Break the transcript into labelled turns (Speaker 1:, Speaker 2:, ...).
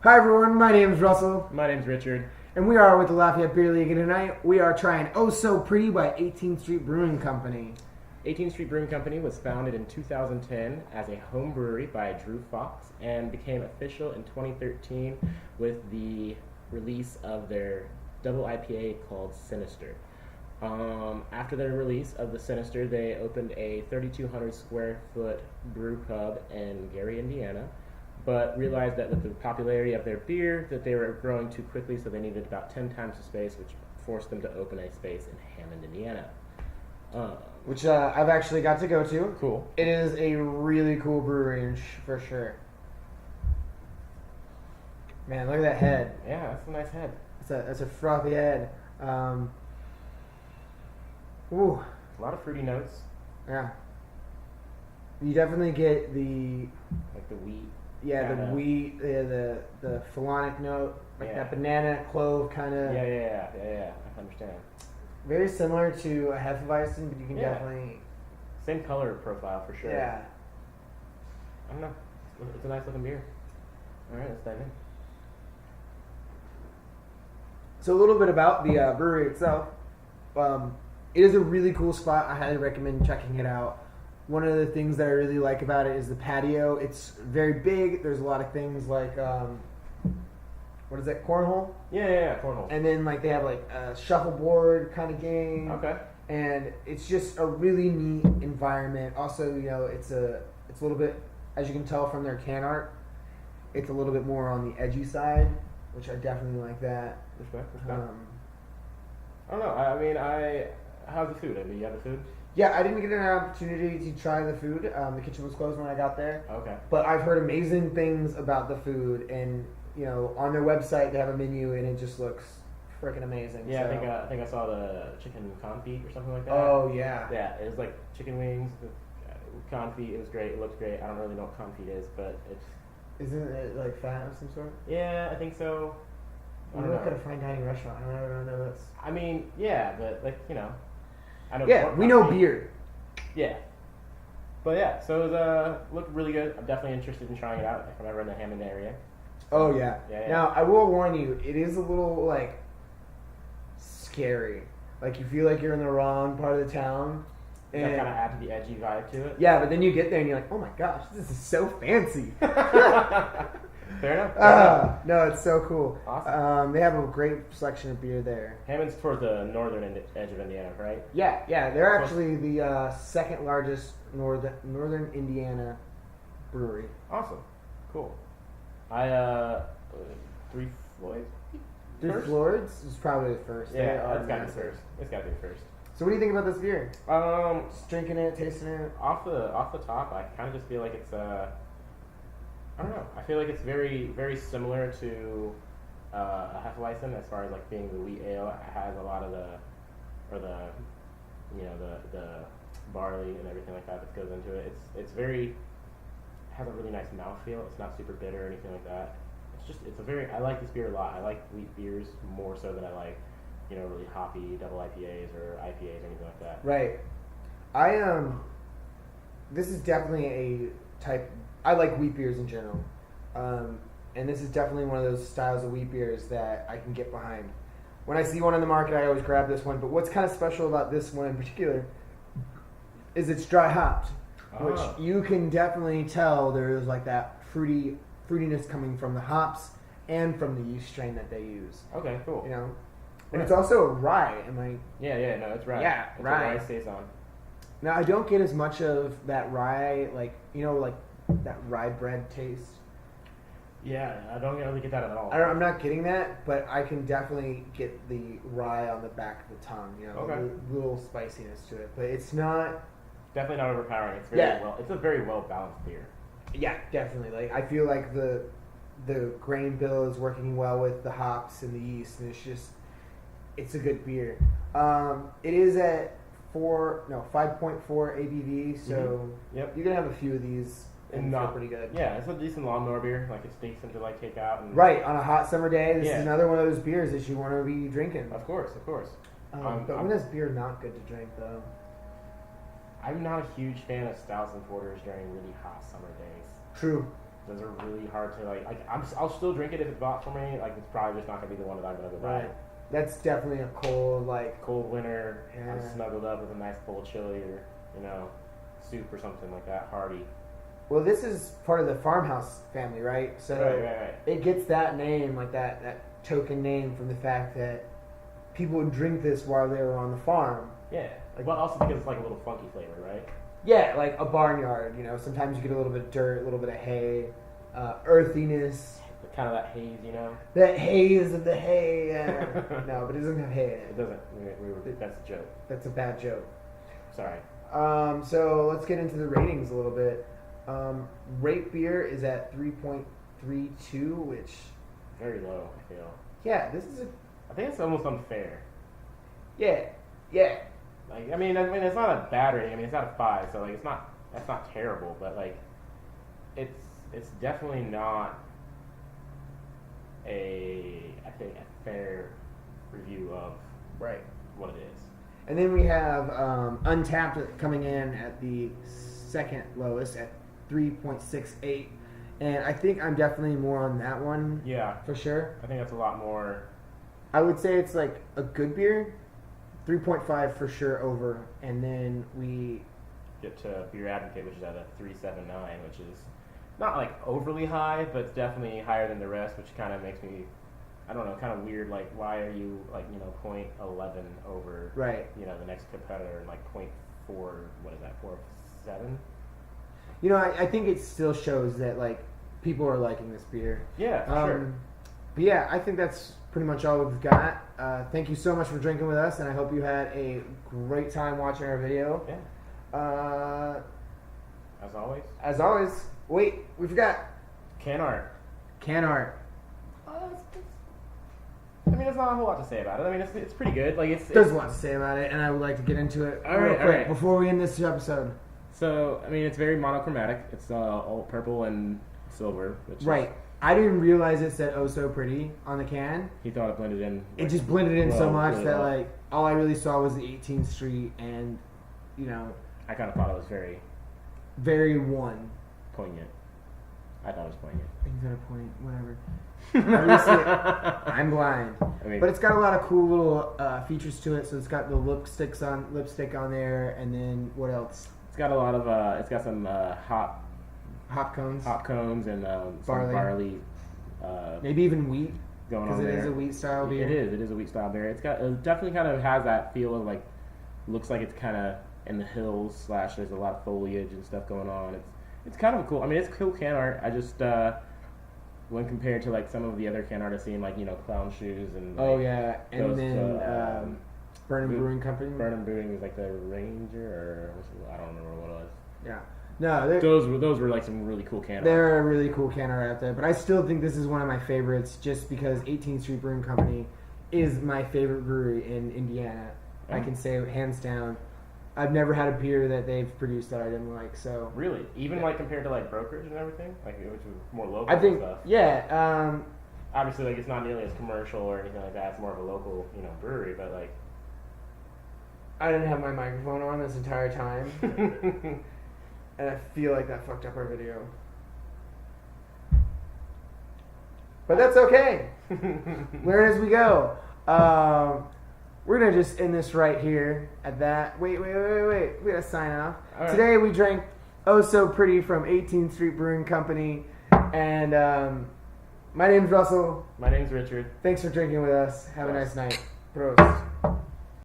Speaker 1: Hi everyone, my name is Russell.
Speaker 2: My name's Richard.
Speaker 1: And we are with the Lafayette Beer League, and tonight we are trying Oh So Pretty by 18th Street Brewing Company.
Speaker 2: 18th Street Brewing Company was founded in 2010 as a home brewery by Drew Fox and became official in 2013 with the release of their double IPA called Sinister. After their release of the Sinister, they opened a 3,200 square foot brew pub in Gary, Indiana, but realized that with the popularity of their beer that they were growing too quickly, so they needed about 10 times the space, which forced them to open a space in Hammond, Indiana.
Speaker 1: Which I've actually got to go to.
Speaker 2: Cool.
Speaker 1: It is a really cool brewery for sure. Man, look at that head.
Speaker 2: Yeah, that's a nice head.
Speaker 1: That's a frothy head. Ooh.
Speaker 2: A lot of fruity notes.
Speaker 1: Yeah. You definitely get the...
Speaker 2: Like the wheat.
Speaker 1: Yeah,
Speaker 2: kinda.
Speaker 1: the wheat, the phalonic note, like
Speaker 2: Yeah.
Speaker 1: that banana clove kind of.
Speaker 2: Yeah. I understand.
Speaker 1: Very similar to a Hefeweizen, but you can
Speaker 2: Yeah.
Speaker 1: definitely...
Speaker 2: Same color profile for sure.
Speaker 1: Yeah.
Speaker 2: I don't know. It's a nice looking beer. All right, let's dive in.
Speaker 1: So a little bit about the brewery itself. It is a really cool spot. I highly recommend checking it out. One of the things that I really like about it is the patio. It's very big. There's a lot of things like, what is that, cornhole?
Speaker 2: Yeah, cornhole.
Speaker 1: And then like they have like a shuffleboard kind of game.
Speaker 2: Okay.
Speaker 1: And it's just a really neat environment. Also, you know, it's a little bit, as you can tell from their can art, it's a little bit more on the edgy side, which I definitely like that.
Speaker 2: Respect. I don't know. I mean, how's the food? I mean, you have the food?
Speaker 1: Yeah, I didn't get an opportunity to try the food. The kitchen was closed when I got there.
Speaker 2: Okay.
Speaker 1: But I've heard amazing things about the food, and you know, on their website they have a menu, and it just looks freaking amazing.
Speaker 2: Yeah,
Speaker 1: so.
Speaker 2: I think I saw the chicken confit or something like that.
Speaker 1: Oh yeah.
Speaker 2: Yeah, it was like chicken wings with confit. It was great. It looked great. I don't really know what confit is, but it's.
Speaker 1: Isn't it like fat of some sort?
Speaker 2: Yeah, I think so.
Speaker 1: You look at a fine dining restaurant. I don't know this.
Speaker 2: I mean, yeah, but like you know, I know.
Speaker 1: Yeah, we know beer.
Speaker 2: Yeah. But yeah, so it was, looked really good. I'm definitely interested in trying it out if I'm ever in the Hammond area.
Speaker 1: Oh yeah.
Speaker 2: Yeah.
Speaker 1: Now I will warn you, it is a little like scary. Like you feel like you're in the wrong part of the town.
Speaker 2: Does that kind of add to the edgy vibe to it?
Speaker 1: Yeah, but then you get there and you're like, oh my gosh, this is so fancy.
Speaker 2: Fair enough.
Speaker 1: No, it's so cool.
Speaker 2: Awesome.
Speaker 1: They have a great selection of beer there.
Speaker 2: Hammond's towards the northern edge of Indiana, right?
Speaker 1: Yeah. They're actually the second largest northern Indiana brewery.
Speaker 2: Awesome. Cool. Three Floyds?
Speaker 1: Three Floyds is probably the first.
Speaker 2: Yeah, it's got to be first. It's got to be the first.
Speaker 1: So what do you think about this beer? Just drinking it, tasting it.
Speaker 2: Off the top, I kind of just feel like it's I don't know. I feel like it's very very similar to a Hefeweizen as far as like being the wheat ale. It has a lot of the barley and everything like that goes into it. It's very has a really nice mouthfeel. It's not super bitter or anything like that. I like this beer a lot. I like wheat beers more so than I like, you know, really hoppy double IPAs or IPAs or anything like that.
Speaker 1: Right. This is definitely a type. I like wheat beers in general, and this is definitely one of those styles of wheat beers that I can get behind. When I see one in the market, I always grab this one. But what's kind of special about this one in particular is it's dry hopped, which you can definitely tell there is like that fruitiness coming from the hops and from the yeast strain that they use.
Speaker 2: Okay, cool.
Speaker 1: You know, and it's also a rye.
Speaker 2: Yeah, no, it's rye.
Speaker 1: Yeah,
Speaker 2: it's
Speaker 1: rye.
Speaker 2: A rye Saison.
Speaker 1: Now I don't get as much of that rye, like that rye bread taste.
Speaker 2: Yeah, I don't really get that at all.
Speaker 1: I'm not getting that, but I can definitely get the rye on the back of the tongue. You know, a little spiciness to it, but it's not.
Speaker 2: Definitely not overpowering. It's It's a very well balanced beer.
Speaker 1: Yeah, definitely. Like I feel like the grain bill is working well with the hops and the yeast, and it's a good beer. It is at 5.4 ABV, so
Speaker 2: Yep.
Speaker 1: you can have a few of these and feel pretty good.
Speaker 2: Yeah, it's a decent lawnmower beer. Like it's decent to like take out. And
Speaker 1: right, on a hot summer day, this is another one of those beers that you want to be drinking.
Speaker 2: Of course.
Speaker 1: But when is beer not good to drink, though?
Speaker 2: I'm not a huge fan of stouts and porters during really hot summer days.
Speaker 1: True.
Speaker 2: those are really hard to like. I'll still drink it if it's bought for me. Like it's probably just not gonna be the one that I'm gonna go buy.
Speaker 1: Right. That's definitely a cold
Speaker 2: Cold winter.
Speaker 1: Yeah.
Speaker 2: I'm snuggled up with a nice bowl of chili or soup or something like that. Hearty.
Speaker 1: Well, this is part of the Farmhouse family, right? So
Speaker 2: Right.
Speaker 1: it gets that name, like that token name, from the fact that people would drink this while they were on the farm.
Speaker 2: Yeah. Well, also because it's like a little funky flavor, right?
Speaker 1: Yeah, like a barnyard. Sometimes you get a little bit of dirt, a little bit of hay, earthiness.
Speaker 2: Kind of that haze,
Speaker 1: That haze of the hay. No, but it doesn't have hay in it.
Speaker 2: It doesn't. That's a joke.
Speaker 1: That's a bad joke.
Speaker 2: Sorry.
Speaker 1: So let's get into the ratings a little bit. Rate beer is at 3.32, which
Speaker 2: Very low, I feel.
Speaker 1: yeah, this is
Speaker 2: I think it's almost unfair.
Speaker 1: yeah.
Speaker 2: Like, I mean, it's not a bad rating. I mean, it's not a 5, so like, that's not terrible. But like, it's definitely not I think a fair review of
Speaker 1: Right.
Speaker 2: what it is.
Speaker 1: And then we have Untapped coming in at the second lowest at 3.68, and I think I'm definitely more on that one.
Speaker 2: Yeah,
Speaker 1: for sure.
Speaker 2: I think that's a lot more.
Speaker 1: I would say it's like a good beer, 3.5 for sure over, and then we
Speaker 2: Get to Beer Advocate, which is at a 3.79, which is not like overly high, but it's definitely higher than the rest, which kind of makes me, I don't know, kind of weird. Like, why are you like 0.11 over
Speaker 1: right.
Speaker 2: The next competitor, and like 0.4, what is that, 4.7?
Speaker 1: I think it still shows that like people are liking this beer.
Speaker 2: Yeah, for sure.
Speaker 1: But yeah, I think that's pretty much all we've got. Thank you so much for drinking with us, and I hope you had a great time watching our video.
Speaker 2: Yeah.
Speaker 1: As always, wait, we forgot.
Speaker 2: Can art. I mean, there's not a whole lot to say about it. I mean, it's pretty good. Like
Speaker 1: There's a lot to say about it, and I would like to get into it real quick before we end this episode.
Speaker 2: So, I mean, it's very monochromatic. It's all purple and silver.
Speaker 1: Right. I didn't realize it said "Oh So Pretty" on the can.
Speaker 2: He thought it blended in.
Speaker 1: It just blended in so much
Speaker 2: really
Speaker 1: that like all I really saw was the 18th Street, and
Speaker 2: I kind of thought it was very,
Speaker 1: very one.
Speaker 2: poignant. I thought it was poignant.
Speaker 1: Things at a point, whatever. I'm blind.
Speaker 2: I mean,
Speaker 1: But it's got a lot of cool little features to it. So it's got the lipstick on there, and then what else?
Speaker 2: It's got a lot of. It's got some hop
Speaker 1: cones,
Speaker 2: and some
Speaker 1: barley. Maybe even wheat.
Speaker 2: Going on there.
Speaker 1: Because it is a wheat style beer.
Speaker 2: It is a wheat style beer. It definitely kind of has that feel of like, looks like it's kind of in the hills / there's a lot of foliage and stuff going on. It's kind of cool. I mean, it's cool can art. I just when compared to like some of the other can art I've seen, like clown shoes and
Speaker 1: and then Burnham Brewing Company.
Speaker 2: Burnham Brewing is like the Ranger, or I don't remember what it was.
Speaker 1: Yeah. No,
Speaker 2: those were like some really cool can art.
Speaker 1: They're a really cool can art out there, but I still think this is one of my favorites just because 18th Street Brewing Company is my favorite brewery in Indiana. I can say hands down. I've never had a beer that they've produced that I didn't like. So
Speaker 2: really, even like compared to like brokerage and everything, like which was more local.
Speaker 1: I think
Speaker 2: stuff. Obviously, like it's not nearly as commercial or anything like that. It's more of a local, brewery. But like,
Speaker 1: I didn't have my microphone on this entire time, and I feel like that fucked up our video. But that's okay. Learn as we go. We're going to just end this right here at that. Wait. We got to sign off.
Speaker 2: Right.
Speaker 1: Today we drank Oh So Pretty from 18th Street Brewing Company. And my name's Russell.
Speaker 2: My name's Richard.
Speaker 1: Thanks for drinking with us. Have a nice night. Prost.